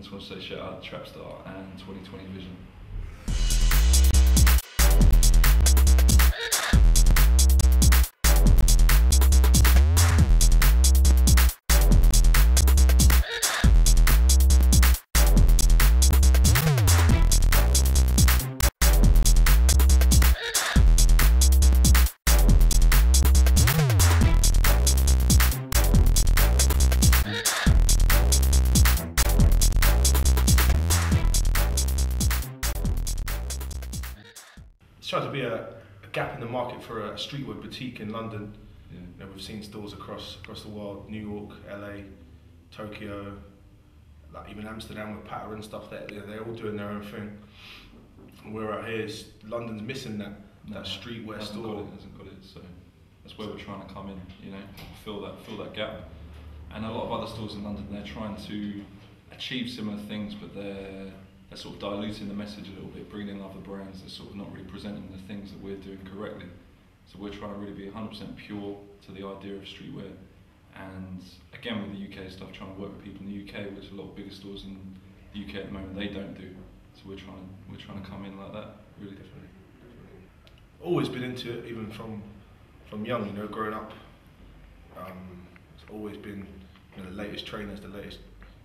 just want to say shout out to Trapstar and 2020 Vision. It's trying to be a gap in the market for a streetwear boutique in London. Yeah. You know, we've seen stores across the world, New York, LA, Tokyo, like even Amsterdam with Patter and stuff. They're all doing their own thing. And we're out here. London's missing that streetwear store. Hasn't got it. So that's where we're trying to come in. You know, fill that gap. And a lot of other stores in London, they're trying to achieve similar things, but they're sort of diluting the message a little bit, bringing in other brands. They're sort of not really presenting the things that we're doing correctly. So we're trying to really be 100% pure to the idea of streetwear. And again, with the UK stuff, trying to work with people in the UK, which a lot of bigger stores in the UK at the moment, they don't do. So we're trying to come in like that, really. Definitely. Always been into it, even from young, you know, growing up. It's always been, you know, the latest trainers, the latest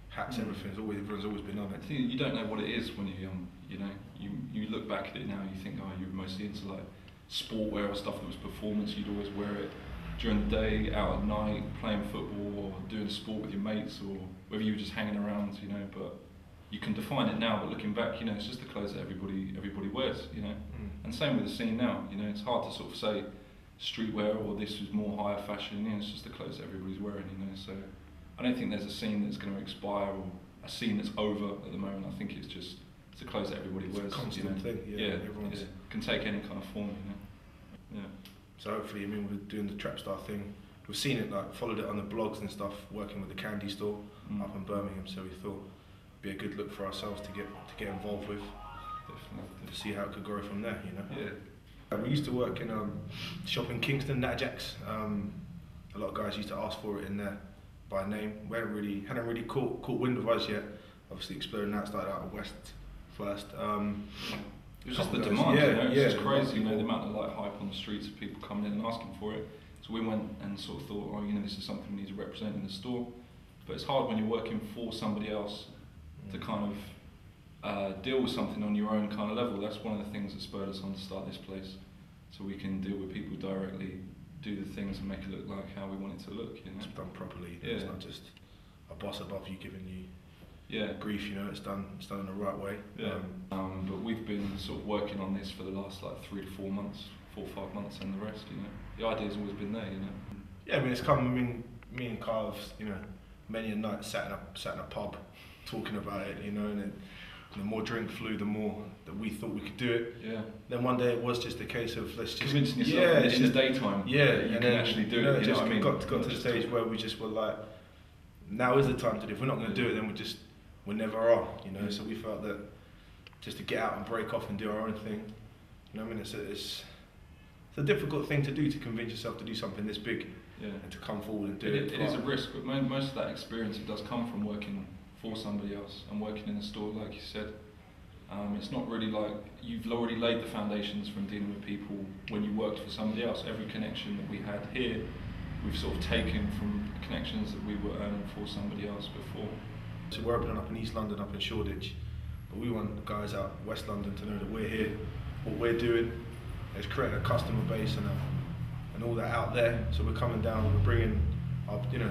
hats, everyone's always been on it. I think you don't know what it is when you're young, you know. You look back at it now, you think, oh, you were mostly into like sportwear or stuff that was performance. You'd always wear it during the day, out at night, playing football or doing sport with your mates, or whether you were just hanging around, you know. But you can define it now, but looking back, you know, it's just the clothes that everybody wears, you know. And same with the scene now, you know. It's hard to sort of say streetwear or this was more higher fashion. You know, it's just the clothes that everybody's wearing, you know. So I don't think there's a scene that's going to expire or a scene that's over at the moment. I think it's the clothes that everybody wears. It's a constant, you know? thing, yeah. Everyone's can take any kind of form, you know. Yeah. So hopefully, I mean, we're doing the Trapstar thing. We've seen it, like followed it on the blogs and stuff, working with the Candy store up in Birmingham. So we thought it'd be a good look for ourselves to get involved with, Definitely. to see how it could grow from there, you know. Yeah. We used to work in a shop in Kingston, Natterjacks. A lot of guys used to ask for it in there by name. We hadn't really caught wind of us yet. Obviously, Exploding That started out at West first. It was just the demand, you know, it's just crazy, you know, the amount of like hype on the streets of people coming in and asking for it. So we went and sort of thought, oh, you know, this is something we need to represent in the store. But it's hard when you're working for somebody else to kind of deal with something on your own kind of level. That's one of the things that spurred us on to start this place. So we can deal with people directly, do the things and make it look like how we want it to look, you know. It's done properly. Yeah. It's not just a boss above you giving you grief, you know. It's done in the right way. Yeah. But we've been sort of working on this for the last like 3 to 4 months, 4 or 5 months, and the rest, you know. The idea's always been there, you know. Yeah, I mean, it's come. I mean, me and Kyle have, you know, many a night sat in a pub talking about it, you know, and then the more drink flew, the more that we thought we could do it. Yeah. Then one day it was just a case of let's just convincing yourself in the daytime. Yeah, you can actually do it. You know what I mean? Got to the stage where we just were like, now is the time to do it. If we're not going to do it, then we never are. You know. So we felt that just to get out and break off and do our own thing. You know what I mean? It's a difficult thing to do, to convince yourself to do something this big and to come forward and do it. It is a risk, but most of that experience, it does come from working for somebody else and working in a store, like you said. It's not really like you've already laid the foundations from dealing with people when you worked for somebody else. Every connection that we had here, we've sort of taken from connections that we were earning for somebody else before. So we're opening up in East London, up in Shoreditch, but we want the guys out West London to know that we're here, what we're doing is creating a customer base and all that out there. So we're coming down, we're bringing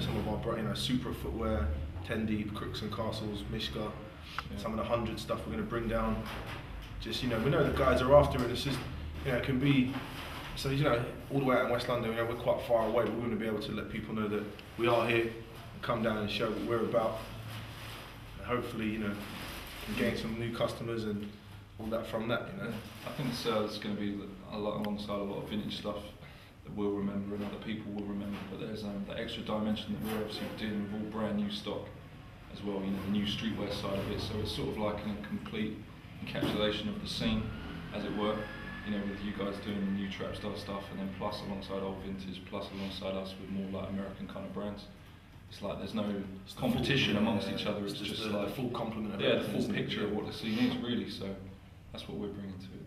some of our super footwear, Tendy, Crooks and Castles, Mishka, some of the 100 stuff we're going to bring down. Just, you know, we know the guys are after it. It's just, you know, it can be, so, you know, all the way out in West London, you know, we're quite far away, but we want to be able to let people know that we are here and come down and show what we're about. And hopefully, you know, can gain some new customers and all that from that, you know. I think the sale's going to be alongside a lot of vintage stuff that we'll remember and other people will remember, but there's that extra dimension that we're obviously dealing with all brand new stock as well, you know, the new streetwear side of it, so it's sort of like a complete encapsulation of the scene, as it were, you know, with you guys doing the new Trapstar stuff and then plus alongside old vintage, plus alongside us with more like American kind of brands. it's like there's no It's the competition full- amongst yeah, each other. It's just the like full complement of the everything, full isn't it? picture of what the scene is really. So that's what we're bringing to it.